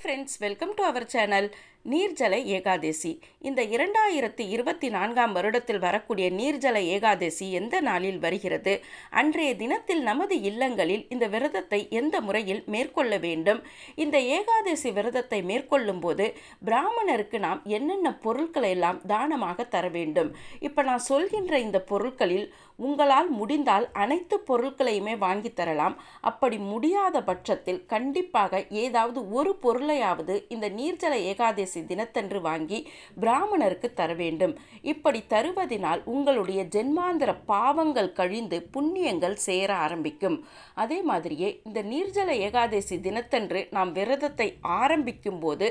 Friends, welcome to our channel. Nirjala Ekadashi. இந்த 2024 வருடத்தில் வரக்கூடிய நீர்ஜல ஏகாதசி எந்த நாளில் வருகிறது? அன்றைய தினத்தில் நமது இல்லங்களில் இந்த விரதத்தை எந்த முறையில் மேற்கொள்ள வேண்டும்? இந்த ஏகாதசி விரதத்தை மேற்கொள்ளும் போது பிராமணருக்கு நாம் என்னென்ன பொருட்களை எல்லாம் தானமாக தர வேண்டும்? இப்போ நான் சொல்கின்ற இந்த பொருட்களில் உங்களால் முடிந்தால் அனைத்து பொருட்களையுமே வாங்கி தரலாம். அப்படி முடியாத பட்சத்தில் கண்டிப்பாக ஏதாவது ஒரு பொருளையாவது இந்த நீர்ஜல ஏகாதசி தினத்தன்று வாங்கி பிராமணருக்கு தர வேண்டும். இப்படி தருவதினால் உங்களுடைய ஜென்மாந்திர பாவங்கள் கழிந்து புண்ணியங்கள் சேர ஆரம்பிக்கும். அதே மாதிரியே இந்த நீர்ஜல ஏகாதசி தினத்தன்று நாம் விரதத்தை ஆரம்பிக்கும் போது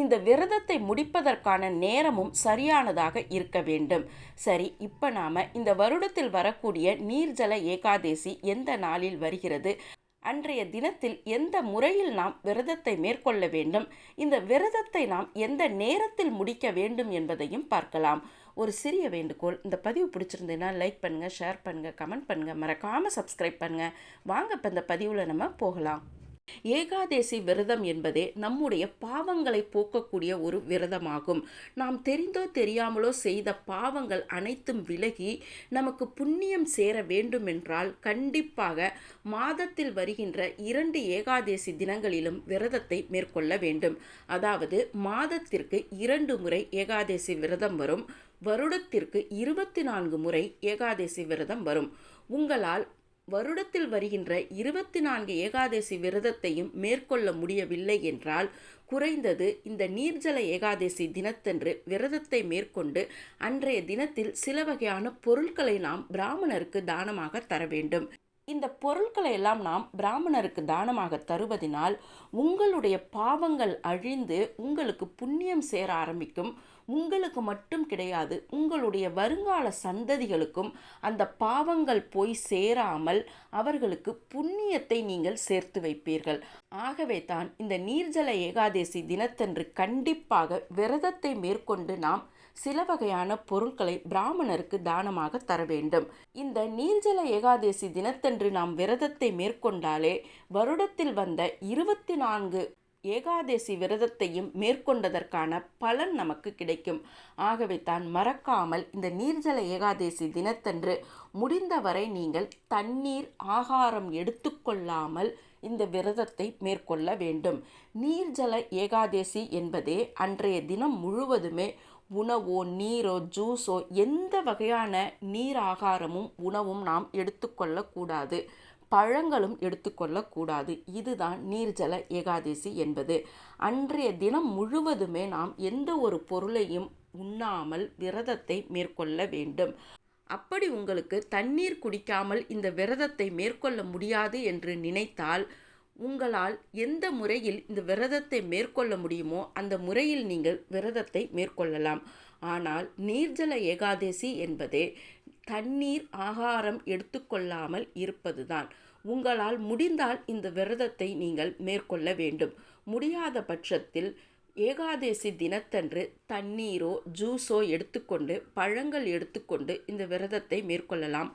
இந்த விரதத்தை முடிப்பதற்கான நேரமும் சரியானதாக இருக்க வேண்டும். சரி, இப்போ நாம இந்த வருடத்தில் வரக்கூடிய நீர்ஜல ஏகாதசி எந்த நாளில் வருகிறது, அன்றைய தினத்தில் எந்த முறையில் நாம் விரதத்தை மேற்கொள்ள வேண்டும், இந்த விரதத்தை நாம் எந்த நேரத்தில் முடிக்க வேண்டும் என்பதையும் பார்க்கலாம். ஒரு சிறிய வேண்டுகோள், இந்த பதிவு பிடிச்சிருந்ததுன்னா லைக் பண்ணுங்கள், ஷேர் பண்ணுங்கள், கமெண்ட் பண்ணுங்கள், மறக்காமல் சப்ஸ்கிரைப் பண்ணுங்கள். வாங்க இப்போ இந்த பதிவில் நம்ம போகலாம். ஏகாதசி விரதம் என்பதே நம்முடைய பாவங்களை போக்கக்கூடிய ஒரு விரதமாகும். நாம் தெரிந்தோ தெரியாமலோ செய்த பாவங்கள் அனைத்தும் விலகி நமக்கு புண்ணியம் சேர வேண்டுமென்றால் கண்டிப்பாக மாதத்தில் வருகின்ற 2 ஏகாதசி தினங்களிலும் விரதத்தை மேற்கொள்ள வேண்டும். அதாவது மாதத்திற்கு 2 முறை ஏகாதசி விரதம் வரும், வருடத்திற்கு 24 முறை ஏகாதசி விரதம் வரும். உங்களால் வருடத்தில் வருகின்ற 24 ஏகாதசி விரதத்தையும் மேற்கொள்ள முடியவில்லை என்றால் குறைந்தது இந்த நீர்ஜல ஏகாதசி தினத்தன்று விரதத்தை மேற்கொண்டு அன்றைய தினத்தில் சில வகையான பொருட்களை நாம் பிராமணருக்கு தானமாக தர வேண்டும். இந்த பொருட்களை எல்லாம் நாம் பிராமணருக்கு தானமாக தருவதினால் உங்களுடைய பாவங்கள் அழிந்து உங்களுக்கு புண்ணியம் சேர ஆரம்பிக்கும். உங்களுக்கு மட்டும் கிடையாது, உங்களுடைய வருங்கால சந்ததிகளுக்கும் அந்த பாவங்கள் போய் சேராமல் அவர்களுக்கு புண்ணியத்தை நீங்கள் சேர்த்து வைப்பீர்கள். ஆகவே தான் இந்த நீர்ஜல ஏகாதசி தினத்தன்று கண்டிப்பாக விரதத்தை மேற்கொண்டு நாம் சில வகையான பொருட்களை பிராமணருக்கு தானமாக தர வேண்டும். இந்த நீர்ஜல ஏகாதசி தினத்தன்று நாம் விரதத்தை மேற்கொண்டாலே வருடத்தில் வந்த 24 ஏகாதசி விரதத்தையும் மேற்கொண்டதற்கான பலன் நமக்கு கிடைக்கும். ஆகவே தான் மறக்காமல் இந்த நீர்ஜல ஏகாதசி தினத்தன்று முடிந்தவரை நீங்கள் தண்ணீர், ஆகாரம் எடுத்துக்கொள்ளாமல் இந்த விரதத்தை மேற்கொள்ள வேண்டும். நீர்ஜல ஏகாதசி என்பதே அன்றைய தினம் முழுவதுமே உணவோ நீரோ ஜூஸோ எந்த வகையான நீர் ஆகாரமும் உணவும் நாம் எடுத்துக்கொள்ளக்கூடாது, பழங்களும் எடுத்துக்கொள்ளக்கூடாது. இதுதான் நீர்ஜல ஏகாதசி என்பது. அன்றைய தினம் முழுவதுமே நாம் எந்த ஒரு பொருளையும் உண்ணாமல் விரதத்தை மேற்கொள்ள வேண்டும். அப்படி உங்களுக்கு தண்ணீர் குடிக்காமல் இந்த விரதத்தை மேற்கொள்ள முடியாது என்று நினைத்தால் உங்களால் எந்த முறையில் இந்த விரதத்தை மேற்கொள்ள முடியுமோ அந்த முறையில் நீங்கள் விரதத்தை மேற்கொள்ளலாம். ஆனால் நீர்ஜல ஏகாதசி என்பதே தண்ணீர், ஆகாரம் எடுத்துக்கொள்ளாமல் இருப்பதுதான். உங்களால் முடிந்தால் இந்த விரதத்தை நீங்கள் மேற்கொள்ள வேண்டும். முடியாத பட்சத்தில் ஏகாதசி தினத்தன்று தண்ணீரோ ஜூஸோ எடுத்துக்கொண்டு, பழங்கள் எடுத்துக்கொண்டு இந்த விரதத்தை மேற்கொள்ளலாம்.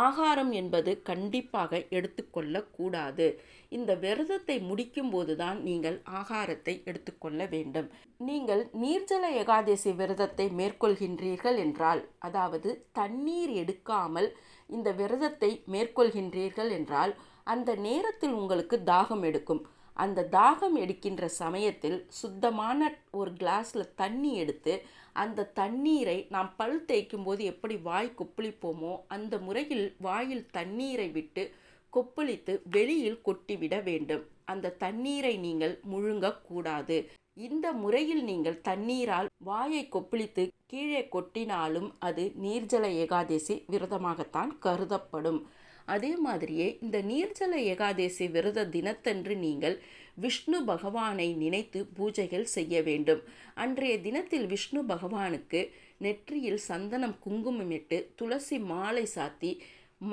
ஆகாரம் என்பது கண்டிப்பாக எடுத்துக்கொள்ளக்கூடாது. இந்த விரதத்தை முடிக்கும் போதுதான் நீங்கள் ஆகாரத்தை எடுத்துக்கொள்ள வேண்டும். நீங்கள் நீர்ஜல ஏகாதசி விரதத்தை மேற்கொள்கின்றீர்கள் என்றால், அதாவது தண்ணீர் எடுக்காமல் இந்த விரதத்தை மேற்கொள்கின்றீர்கள் என்றால் அந்த நேரத்தில் உங்களுக்கு தாகம் எடுக்கும். அந்த தாகம் எடுக்கின்ற சமயத்தில் சுத்தமான ஒரு கிளாஸில் தண்ணி எடுத்து அந்த தண்ணீரை நாம் பல் தேய்க்கும் போது எப்படி வாய் கொப்பளிப்போமோ அந்த முறையில் வாயில் தண்ணீரை விட்டு கொப்பளித்து வெளியில் கொட்டிவிட வேண்டும். அந்த தண்ணீரை நீங்கள் முழுங்கக்கூடாது. இந்த முறையில் நீங்கள் தண்ணீரால் வாயை கொப்பளித்து கீழே கொட்டினாலும் அது நீர்ஜல ஏகாதசி விரதமாகத்தான் கருதப்படும். அதே மாதிரியே இந்த நீர்ஜல ஏகாதசி விரத தினத்தன்று நீங்கள் விஷ்ணு பகவானை நினைத்து பூஜைகள் செய்ய வேண்டும். அன்றைய தினத்தில் விஷ்ணு பகவானுக்கு நெற்றியில் சந்தனம், குங்குமமிட்டு, துளசி மாலை சாத்தி,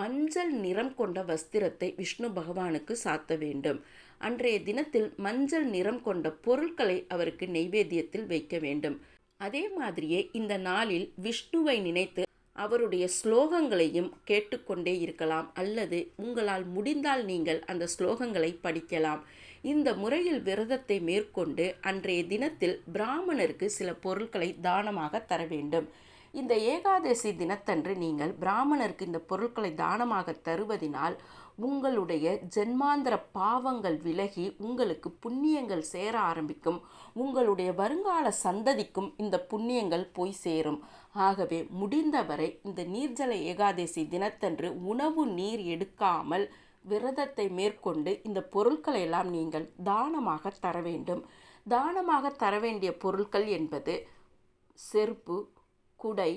மஞ்சள் நிறம் கொண்ட வஸ்திரத்தை விஷ்ணு பகவானுக்கு சாத்த வேண்டும். அன்றைய தினத்தில் மஞ்சள் நிறம் கொண்ட பொருட்களை அவருக்கு நெய்வேத்தியத்தில் வைக்க வேண்டும். அதே மாதிரியே இந்த நாளில் விஷ்ணுவை நினைத்து அவருடைய ஸ்லோகங்களையும் கேட்டுக்கொண்டே இருக்கலாம். அல்லது உங்களால் முடிந்தால் நீங்கள் அந்த ஸ்லோகங்களை படிக்கலாம். இந்த முறையில் விரதத்தை மேற்கொண்டு அன்றைய தினத்தில் பிராமணருக்கு சில பொருட்களை தானமாக தர வேண்டும். இந்த ஏகாதசி தினத்தன்று நீங்கள் பிராமணருக்கு இந்த பொருட்களை தானமாக தருவதினால் உங்களுடைய ஜென்மாந்திர பாவங்கள் விலகி உங்களுக்கு புண்ணியங்கள் சேர ஆரம்பிக்கும். உங்களுடைய வருங்கால சந்ததிக்கும் இந்த புண்ணியங்கள் போய் சேரும். ஆகவே முடிந்தவரை இந்த நீர்ஜல ஏகாதசி தினத்தன்று உணவு நீர் எடுக்காமல் விரதத்தை மேற்கொண்டு இந்த பொருட்களை எல்லாம் நீங்கள் தானமாக தர வேண்டும். தானமாக தர வேண்டிய பொருட்கள் என்பது செருப்பு, குடை,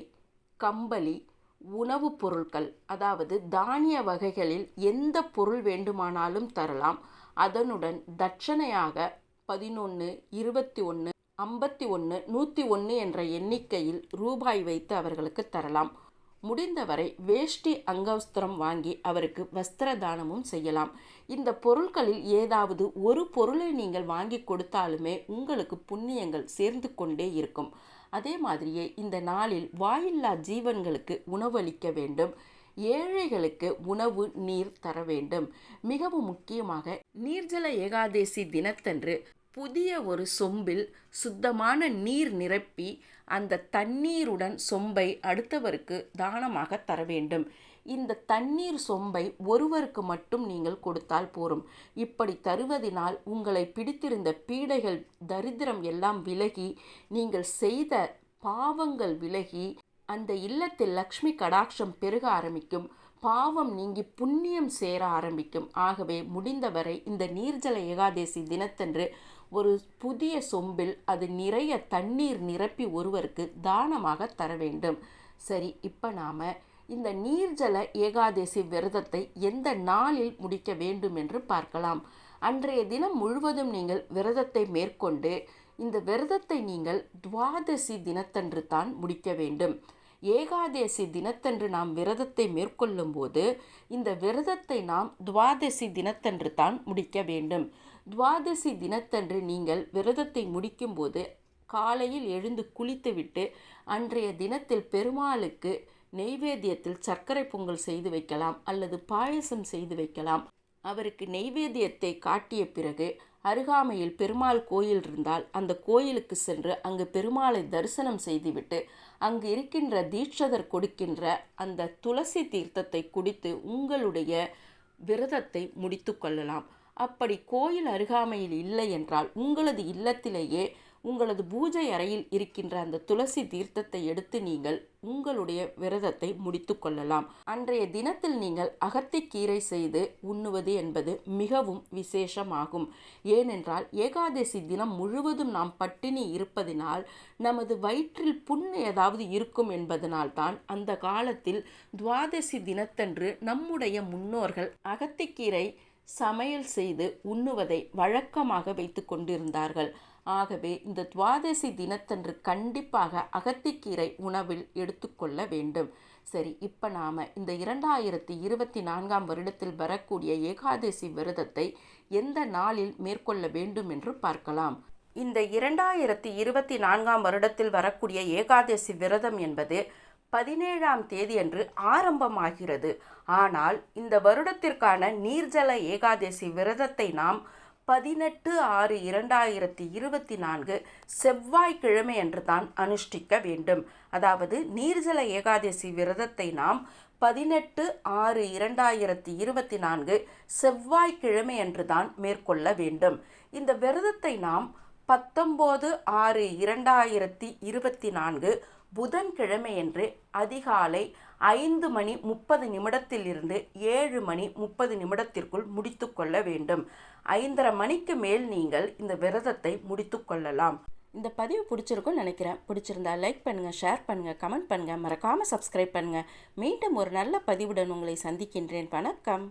கம்பளி, உணவுப் பொருட்கள், அதாவது தானிய வகைகளில் எந்த பொருள் வேண்டுமானாலும் தரலாம். அதனுடன் தட்சணையாக 11, 21, 51, 101 என்ற எண்ணிக்கையில் ரூபாய் வைத்து அவர்களுக்கு தரலாம். முடிந்தவரை வேஷ்டி அங்கவஸ்திரம் வாங்கி அவருக்கு வஸ்திர தானமும் செய்யலாம். இந்த பொருட்களில் ஏதாவது ஒரு பொருளை நீங்கள் வாங்கி கொடுத்தாலுமே உங்களுக்கு புண்ணியங்கள் சேர்ந்து கொண்டே இருக்கும். அதே மாதிரியே இந்த நாளில் வாயில்லா ஜீவன்களுக்கு உணவளிக்க வேண்டும். ஏழைகளுக்கு உணவு நீர் தர வேண்டும். மிகவும் முக்கியமாக நீர்ஜல ஏகாதசி தினத்தன்று புதிய ஒரு சொம்பில் சுத்தமான நீர் நிரப்பி அந்த தண்ணீருடன் சொம்பை அடுத்தவருக்கு தானமாக தர வேண்டும். இந்த தண்ணீர் சொம்பை ஒருவருக்கு மட்டும் நீங்கள் கொடுத்தால் போரும். இப்படி தருவதினால் உங்களை பிடித்திருந்த பீடைகள், தரித்திரம் எல்லாம் விலகி, நீங்கள் செய்த பாவங்கள் விலகி, அந்த இல்லத்தில் லக்ஷ்மி கடாட்சம் பெருக ஆரம்பிக்கும். பாவம் நீங்கி புண்ணியம் சேர ஆரம்பிக்கும். ஆகவே முடிந்தவரை இந்த நீர்ஜல ஏகாதசி தினத்தன்று ஒரு புதிய சொம்பில் அது நிறைய தண்ணீர் நிரப்பி ஒருவருக்கு தானமாக தர வேண்டும். சரி, இப்போ நாம் இந்த நீர்ஜல ஏகாதசி விரதத்தை எந்த நாளில் முடிக்க வேண்டும் என்று பார்க்கலாம். அன்றைய தினம் முழுவதும் நீங்கள் விரதத்தை மேற்கொண்டு இந்த விரதத்தை நீங்கள் துவாதசி தினத்தன்று தான் முடிக்க வேண்டும். ஏகாதசி தினத்தன்று நாம் விரதத்தை மேற்கொள்ளும் போது இந்த விரதத்தை நாம் துவாதசி தினத்தன்று தான் முடிக்க வேண்டும். துவாதசி தினத்தன்று நீங்கள் விரதத்தை முடிக்கும்போது காலையில் எழுந்து குளித்துவிட்டு அன்றைய தினத்தில் பெருமாளுக்கு நெய்வேத்தியத்தில் சர்க்கரை பொங்கல் செய்து வைக்கலாம் அல்லது பாயசம் செய்து வைக்கலாம். அவருக்கு நெய்வேத்தியத்தை காட்டிய பிறகு அருகாமையில் பெருமாள் கோயில் இருந்தால் அந்த கோயிலுக்கு சென்று அங்கு பெருமாளை தரிசனம் செய்துவிட்டு அங்கு இருக்கின்ற தீட்சதர் கொடுக்கின்ற அந்த துளசி தீர்த்தத்தை குடித்து உங்களுடைய விரதத்தை முடித்து கொள்ளலாம். அப்படி கோயில் அருகாமையில் இல்லை என்றால் உங்களது இல்லத்திலேயே உங்களது பூஜை அறையில் இருக்கின்ற அந்த துளசி தீர்த்தத்தை எடுத்து நீங்கள் உங்களுடைய விரதத்தை முடித்து கொள்ளலாம். அன்றைய தினத்தில் நீங்கள் அகத்திக்கீரை செய்து உண்ணுவது என்பது மிகவும் விசேஷமாகும். ஏனென்றால் ஏகாதசி தினம் முழுவதும் நாம் பட்டினி இருப்பதினால் நமது வயிற்றில் புண் ஏதாவது இருக்கும் என்பதனால்தான் அந்த காலத்தில் துவாதசி தினத்தன்று நம்முடைய முன்னோர்கள் அகத்திக்கீரை சமையல் செய்து உண்ணுவதை வழக்கமாக வைத்து கொண்டிருந்தார்கள். ஆகவே இந்த துவாதசி தினத்தன்று கண்டிப்பாக அகத்திக்கீரை உணவில் எடுத்துக்கொள்ள வேண்டும். சரி, இப்போ நாம் இந்த 2024 வருடத்தில் வரக்கூடிய ஏகாதசி விரதத்தை எந்த நாளில் மேற்கொள்ள வேண்டும் என்று பார்க்கலாம். இந்த 2024 வருடத்தில் வரக்கூடிய ஏகாதசி விரதம் என்பது 17ஆம் தேதி அன்று ஆரம்பமாகிறது. ஆனால் இந்த வருடத்திற்கான நீர்ஜல ஏகாதசி விரதத்தை நாம் 18/6/2024 செவ்வாய்க்கிழமை அன்று தான் அனுஷ்டிக்க வேண்டும். அதாவது நீர்ஜல ஏகாதசி விரதத்தை நாம் 18/6/2024 செவ்வாய்க்கிழமை அன்று தான் மேற்கொள்ள வேண்டும். இந்த விரதத்தை நாம் 19/6/2024 புதன்கிழமையன்று அதிகாலை 5:30 7:30 முடித்து கொள்ள வேண்டும். 5:30 மணிக்கு மேல் நீங்கள் இந்த விரதத்தை முடித்து கொள்ளலாம். இந்த பதிவு பிடிச்சிருக்கும்னு நினைக்கிறேன். பிடிச்சிருந்தா லைக் பண்ணுங்கள், ஷேர் பண்ணுங்கள், கமெண்ட் பண்ணுங்கள், மறக்காமல் சப்ஸ்கிரைப் பண்ணுங்கள். மீண்டும் ஒரு நல்ல பதிவுடன் உங்களை சந்திக்கின்றேன். வணக்கம்.